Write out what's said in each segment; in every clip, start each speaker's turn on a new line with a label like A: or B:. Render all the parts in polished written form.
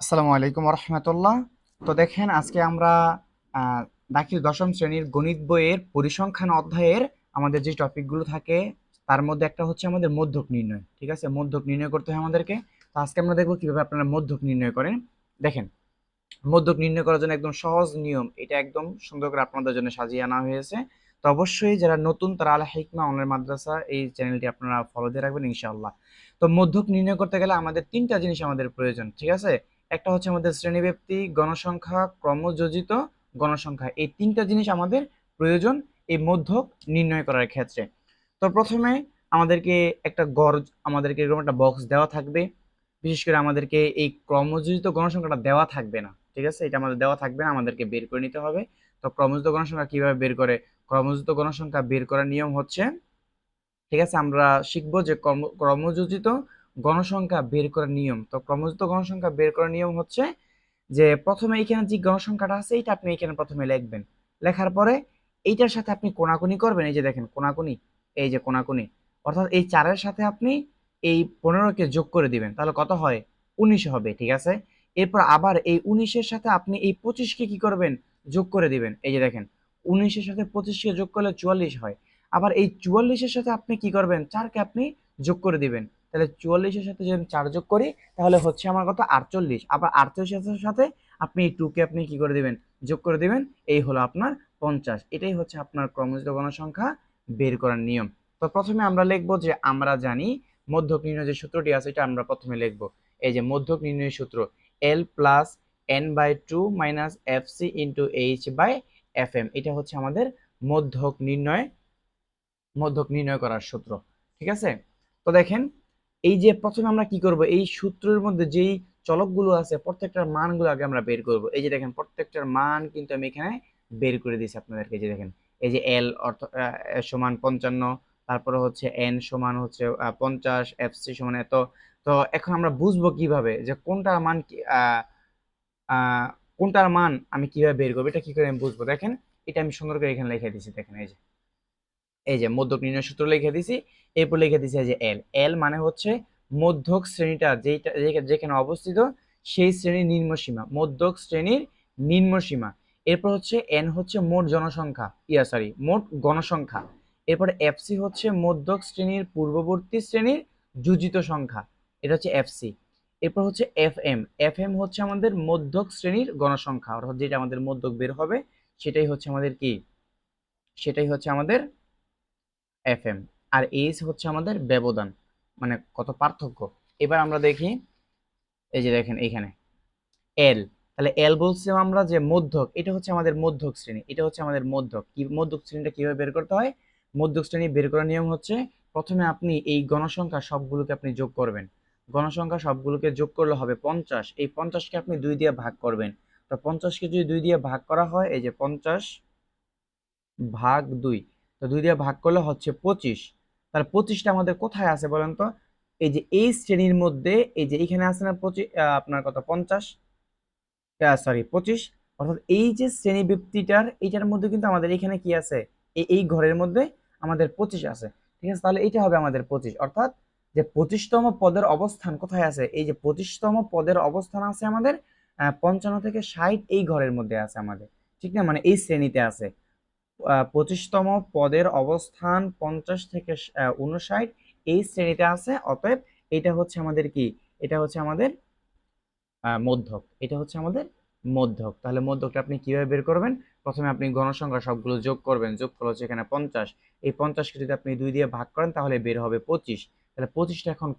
A: আসসালামু আলাইকুম রহমতুল্লাহ। তো দেখেন আজকে আমরা আহ, দাখিল দশম শ্রেণীর গণিত বইয়ের পরিসংখ্যান অধ্যায়ের আমাদের যে টপিকগুলো থাকে তার মধ্যে একটা হচ্ছে আমাদের মধ্যক নির্ণয়। ঠিক আছে, মধ্যক নির্ণয় করতে হয় আমাদেরকে। তো আজকে আমরা দেখবো কিভাবে আপনারা মধ্যক নির্ণয় করেন। দেখেন, মধ্যক নির্ণয় করার জন্য একদম সহজ নিয়ম, এটা একদম সুন্দর করে আপনাদের জন্য সাজিয়ে আনা হয়েছে। তো অবশ্যই যারা নতুন তারা আল হিকমা অনলাইন মাদ্রাসা এই চ্যানেলটি আপনারা ফলো দিয়ে রাখবেন ইনশাআল্লাহ। তো মধ্যক নির্ণয় করতে গেলে আমাদের তিনটা জিনিস আমাদের প্রয়োজন। ঠিক আছে, একটা হচ্ছে আমাদের শ্রেণীব্যাপ্তি, গণসংখ্যা, ক্রমযোজিত গণসংখ্যা, এই তিনটা জিনিস আমাদের প্রয়োজন এই মধ্যক নির্ণয় করার ক্ষেত্রে। তো প্রথমে আমাদেরকে একটা গড়, আমাদেরকে এরকম একটা বক্স দেওয়া থাকবে। বিশেষ করে আমাদেরকে এই ক্রমযোজিত গণসংখ্যাটা দেওয়া থাকবে না। ঠিক আছে, এটা আমাদের দেওয়া থাকবে না, আমাদেরকে বের করে নিতে হবে। তো ক্রমযোজিত গণসংখ্যা কিভাবে বের করে? ক্রমযোজিত গণসংখ্যা বের করার নিয়ম হচ্ছে, ঠিক আছে, আমরা শিখবো যে ক্রমযোজিত গণসংখ্যা বের করার নিয়ম। তো ক্রমযোজিত গণসংখ্যা বের করার নিয়ম হচ্ছে যে প্রথমে এখানে যে গণসংখ্যাটা আছে এটা আপনি এখানে প্রথমে লিখবেন। লেখার পরে এইটার সাথে আপনি কোনাকুনি করবেন। এই যে দেখেন কোনাকুনি, এই যে কোনাকুনি, অর্থাৎ এই 4-এর সাথে আপনি এই 15-কে যোগ করে দিবেন, তাহলে কত হয়? 19 হবে। ঠিক আছে, এরপর আবার এই 19-এর সাথে আপনি এই 25-কে কি করবেন? যোগ করে দিবেন। এই যে দেখেন 19-এর সাথে 25-কে যোগ করলে 44 হয়। আবার এই 44-এর সাথে আপনি কি করবেন? 4-কে আপনি যোগ করে দিবেন। তাহলে 44-এর সাথে যদি আমি 4 যোগ করি তাহলে হচ্ছে আমার কত? 48। আবার 48-এর সাথে আপনি এই 2 কে আপনি কি করে দিবেন? যোগ করে দিবেন। এই হলো আপনার 50। এটাই হচ্ছে আপনার ক্রমযোজিত গণসংখ্যা বের করার নিয়ম। তো প্রথমে আমরা লিখব যে আমরা জানি মধ্যক নির্ণয় যে সূত্রটি আছে এটা আমরা প্রথমে লিখব। এই যে মধ্যক নির্ণয়ের সূত্র, L plus n/2 minus fc into h/fm, এটা হচ্ছে আমাদের মধ্যক নির্ণয়, মধ্যক নির্ণয় করার সূত্র। ঠিক আছে, তো দেখেন এই যে প্রথমে আমরা কি করব, এই সূত্রের মধ্যে যেই চলকগুলো আছে প্রত্যেকটার মানগুলো আগে আমরা বের করব। এই যে দেখেন প্রত্যেকটার মান কিন্তু আমি এখানে বের করে দিয়েছি আপনাদেরকে। এই যে দেখেন, এই যে এল অর্থ সমান 55, তারপরে হচ্ছে এন সমান হচ্ছে 50, এফসি সমান এত। তো এখন আমরা বুঝবো কিভাবে যে কোনটার মান কি কোনটার মান আমি কিভাবে বের করবো, এটা কি করে আমি বুঝবো? দেখেন, এটা আমি সুন্দর করে এখানে লিখে দিয়েছি। দেখেন এই যে, এই যে মধ্যক নির্ণয় সূত্র লিখে দিছি। এরপর লিখে দিছি এই যে এল। এল মানে হচ্ছে মধ্যক শ্রেণীটা যেটা যেখানে অবস্থিত সেই শ্রেণীর নিম্নসীমা, মধ্যক শ্রেণীর নিম্নসীমা। এরপর হচ্ছে এন হচ্ছে মোট জনসংখ্যা, সরি মোট গণসংখ্যা। এরপর এফসি হচ্ছে মধ্যক শ্রেণীর পূর্ববর্তী শ্রেণীর যোজিত সংখ্যা, এটা হচ্ছে এফসি। এরপর হচ্ছে এফ এম। এফ এম হচ্ছে আমাদের মধ্যক শ্রেণীর গণসংখ্যা, অর্থাৎ যেটা আমাদের মধ্যক বের হবে সেটাই হচ্ছে আমাদের কি, সেটাই হচ্ছে আমাদের এফএম। আর এইচ হচ্ছে আমাদের ব্যবধান, মানে কত পার্থক্য। এবার আমরা দেখি, এই যে দেখেন এইখানে এল, তাহলে এল বলছিলাম আমরা যে মধ্যক, এটা হচ্ছে আমাদের মধ্যক শ্রেণী, এটা হচ্ছে আমাদের মধ্যক। কি মধ্যক শ্রেণীটা কিভাবে বের করতে হয়? মধ্যক শ্রেণী বের করার নিয়ম হচ্ছে প্রথমে আপনি এই গণসংখ্যা সবগুলোকে আপনি যোগ করবেন। গণসংখ্যা সবগুলোকে যোগ করলে হবে 50। এই 50-কে আপনি 2 দিয়ে ভাগ করবেন। তো 50-কে যদি 2 দিয়ে ভাগ করা হয়, এই যে 50 ভাগ 2, তো 2 দিয়ে ভাগ করলে হচ্ছে 25। তাহলে 25টা আমাদের কোথায় আছে বলেন তো? এই যে এই শ্রেণীর মধ্যে, এই যে এখানে আছে না 25, আপনার কত 50, সরি 25, অর্থাৎ এই যে শ্রেণী ব্যক্তিটার এইটার মধ্যে কিন্তু আমাদের এখানে কি আছে? এই ঘরের মধ্যে আমাদের 25 আছে। ঠিক আছে, তাহলে এটা হবে আমাদের 25, অর্থাৎ যে 25তম পদের অবস্থান কোথায় আছে? এই যে 25তম পদের অবস্থান আছে আমাদের 55 থেকে 60 এই ঘরের মধ্যে আছে আমাদের। ঠিক না, মানে এই শ্রেণীতে আছে। 25তম পদের অবস্থান 50 থেকে 59 এই শ্রেণীতে আছে। অতএব এটা হচ্ছে আমাদের কি, এটা হচ্ছে আমাদের মধ্যক, এটা হচ্ছে আমাদের মধ্যক। তাহলে মধ্যকটা আপনি কিভাবে বের করবেন? প্রথমে আপনি গণসংখ্যা সবগুলো যোগ করবেন, যোগ করলে হচ্ছে এখানে 50। এই 50-কে যদি আপনি 2 দিয়ে ভাগ করেন তাহলে বের হবে 25। তাহলে 25টা এখন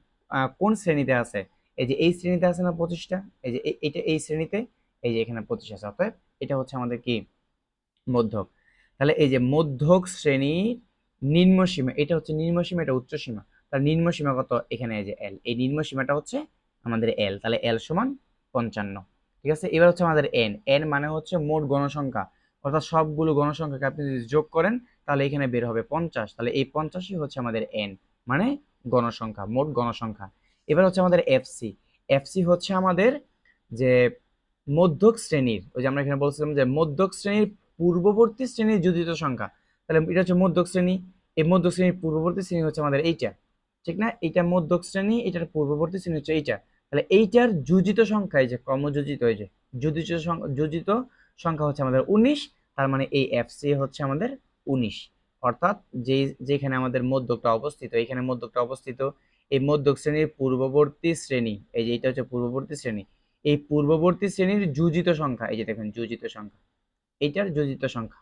A: কোন শ্রেণীতে আছে? এই যে এই শ্রেণীতে আছে না 25টা, এই যে এটা এই শ্রেণীতে, এই যে এখানে 25 আছে। অতএব এটা হচ্ছে আমাদের কি, মধ্যক। তাহলে এই যে মধ্যক শ্রেণীর নিম্ন সীমা, এটা হচ্ছে নিম্ন সীমা, এটা উচ্চ সীমা। তার নিম্ন সীমা কত? এখানে এই যে এল, এই নিম্ন সীমাটা হচ্ছে আমাদের এল। তাহলে এল সমান 55। ঠিক আছে, এবার হচ্ছে আমাদের এন। এন মানে হচ্ছে মোট গণসংখ্যা, অর্থাৎ সবগুলো গণসংখ্যাকে আপনি যদি যোগ করেন তাহলে এখানে বের হবে 50। তাহলে এই 50ই হচ্ছে আমাদের এন, মানে গণসংখ্যা, মোট গণসংখ্যা। এবার হচ্ছে আমাদের এফসি। এফসি হচ্ছে আমাদের যে মধ্যক শ্রেণীর, ওই যে আমরা এখানে বলছিলাম যে মধ্যক শ্রেণীর পূর্ববর্তী শ্রেণীর যোজিত সংখ্যা। তাহলে এটা হচ্ছে মধ্যক শ্রেণী। এই মধ্যক শ্রেণীর পূর্ববর্তী শ্রেণী হচ্ছে আমাদের এইটা। ঠিক না, এইটা মধ্যক শ্রেণী, এটার পূর্ববর্তী শ্রেণী হচ্ছে এইটা। তাহলে এইটার যোজিত সংখ্যা, এই যে ক্রমযোজিত, এই যে যোজিত সংখ্যা হচ্ছে আমাদের 19, তার মানে এই এফসি হচ্ছে আমাদের 19। অর্থাৎ যেখানে আমাদের মধ্যকটা অবস্থিত, এখানে মধ্যকটা অবস্থিত, এই মধ্যক শ্রেণীর পূর্ববর্তী শ্রেণী, এই যে এটা হচ্ছে পূর্ববর্তী শ্রেণী, এই পূর্ববর্তী শ্রেণীর যোজিত সংখ্যা, এই যে দেখেন যোজিত সংখ্যা, এইটার যোজিত সংখ্যা।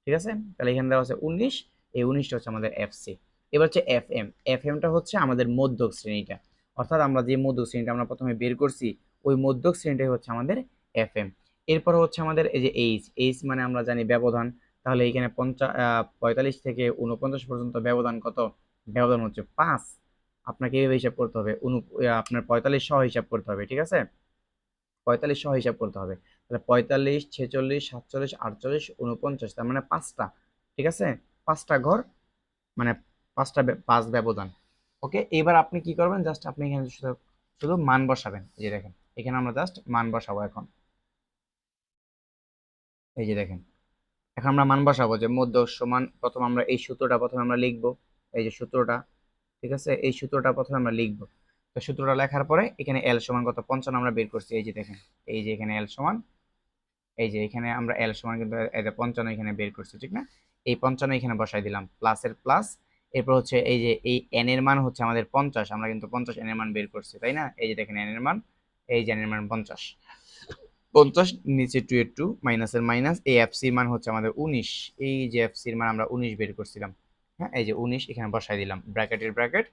A: ঠিক আছে, তাহলে এখানে দেওয়া আছে 19, এই 19টা হচ্ছে আমাদের এফসি। এবার হচ্ছে এফএম। এফএমটা হচ্ছে আমাদের মধ্যক শ্রেণীটা, অর্থাৎ আমরা যে মধ্যক শ্রেণীটা আমরা প্রথমে বের করছি, ওই মধ্যক শ্রেণীটাই হচ্ছে আমাদের এফএম। এরপর হচ্ছে আমাদের এই যে এইচ। এইচ মানে আমরা জানি ব্যবধান, তাহলে এখানে 45 থেকে 49 পর্যন্ত ব্যবধান কত? ব্যবধান হচ্ছে 5। আপনাকে এইভাবে হিসাব করতে হবে, আপনার 45 সহ হিসাব করতে হবে। ঠিক আছে, 45 সহ হিসাব করতে হবে। তাহলে 45, 46, 47, 48, 49, তার মানে 5টা। ঠিক আছে, 5টা ঘর, মানে 5 ব্যবধান। ওকে, এবার আপনি কি করবেন, জাস্ট আপনি এখানে শুধু শুধু মান বসাবেন। এই যে দেখেন, এখানে আমরা জাস্ট মান বসাবো এখন। এই যে দেখেন, এখন আমরা মান বসাবো যে মধ্য সমান, প্রথম আমরা এই সূত্রটা প্রথমে আমরা লিখবো। এই যে সূত্রটা, ঠিক আছে, এই সূত্রটা প্রথমে আমরা লিখবো। তো সূত্রটা লেখার পরে এখানে এল সমান কত? 55 আমরা বের করছি। এই যে দেখেন, এই যে এখানে এল সমান, এই যে এখানে আমরা এল সমান কিন্তু এই যে 55 এখানে বের করছি, ঠিক না? এই 55 এখানে বসাই দিলাম, প্লাসের প্লাস। এরপর হচ্ছে এই যে এই এন এর মান হচ্ছে আমাদের 50, আমরা কিন্তু 50 এন এর মান বের করছি, তাই না? এই যে দেখেন এন এর মান, এই যে এন এর মান 50। 50 নিচে 2 এর 2 মাইনাসের মাইনাস, এই এফসি মান হচ্ছে আমাদের 19। এই যে এফসি এর মান আমরা 19 বের করছিলাম, হ্যাঁ, এই যে 19 এখানে বসাই দিলাম, ব্র্যাকেটের ব্র্যাকেট,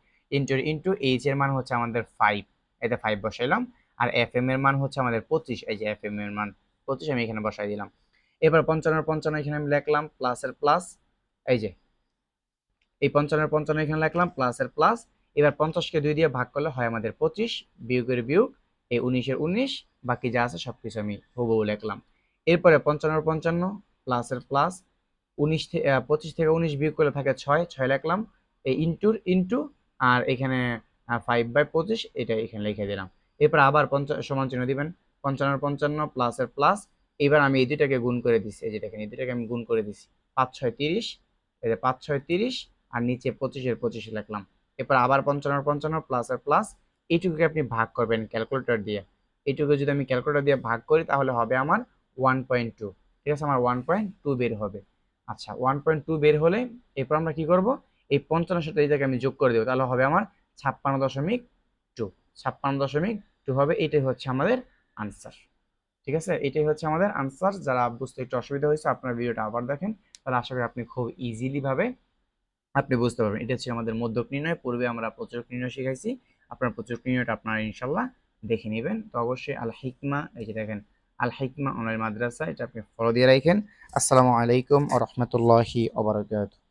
A: ইনটু এইচ এর মান হচ্ছে আমাদের 5, এতে 5 বসাইলাম। আর এফ এম এর মান হচ্ছে আমাদের 25, এই যে এফ এম এর মান 25 আমি এখানে বসাই দিলাম। এবার 55 এখানে আমি লিখলাম, প্লাসের প্লাস, এই যে এই 55 এখানে লিখলাম, প্লাসের প্লাস। এবার 50কে 2 দিয়ে ভাগ করলে হয় আমাদের 25, বিয়োগের বিয়োগ, এই 19 এর 19, বাকি যা আছে সবকিছু আমি হুবহু লিখলাম। এরপরে 55 প্লাসের প্লাস, 25 থেকে 19 বিয়োগ করলে থাকে 6, 6 লিখলাম, এই ইনটু, আর এখানে 5/25, এটা এখানে লিখে দিলাম। এরপর আবার সমান চিহ্ন দিবেন, 55 প্লাসের প্লাস। এবার আমি এই দুটাকে গুণ করে দিচ্ছি, এই যে দেখেন এই দুটাকে আমি গুণ করে দিচ্ছি, 5 6 30, এই যে 5 6 30, আর নিচে 25 এর 25 লিখলাম। এরপর আবার 55 প্লাসের প্লাস, এইটুকুকে আপনি ভাগ করবেন ক্যালকুলেটর দিয়ে। এইটুকু যদি আমি ক্যালকুলেটর দিয়ে ভাগ করি তাহলে হবে আমার 1.2। ঠিক আছে, আমার 1.2 বের হবে। আচ্ছা, 1.2 বের হলে এরপর আমরা কি করব, এই 55 সাথে এই জায়গায় আমি যোগ করে দেবো, তাহলে হবে আমার 56.2। 56.2 হবে, এটাই হচ্ছে আমাদের আনসার। ঠিক আছে, এটাই হচ্ছে আমাদের আনসার। যারা বুঝতে একটু অসুবিধা হয়েছে, আপনার ভিডিওটা আবার দেখেন, তাহলে আশা করি আপনি খুব ইজিলি ভাবে আপনি বুঝতে পারবেন। এটা হচ্ছে আমাদের মধ্যক নির্ণয়। পূর্বে আমরা প্রচুর নির্ণয় শিখাইছি, আপনার প্রচুর নির্ণয়টা আপনারা ইনশাল্লাহ দেখে নেবেন। তো অবশ্যই আল হিকমা, এই যে দেখেন আল হিকমা অনলাইন মাদ্রাসা, এটা আপনি ফলো দিয়ে রাখেন। আসসালামু আলাইকুম ওয়া রাহমাতুল্লাহি ওয়া বারাকাতুহু।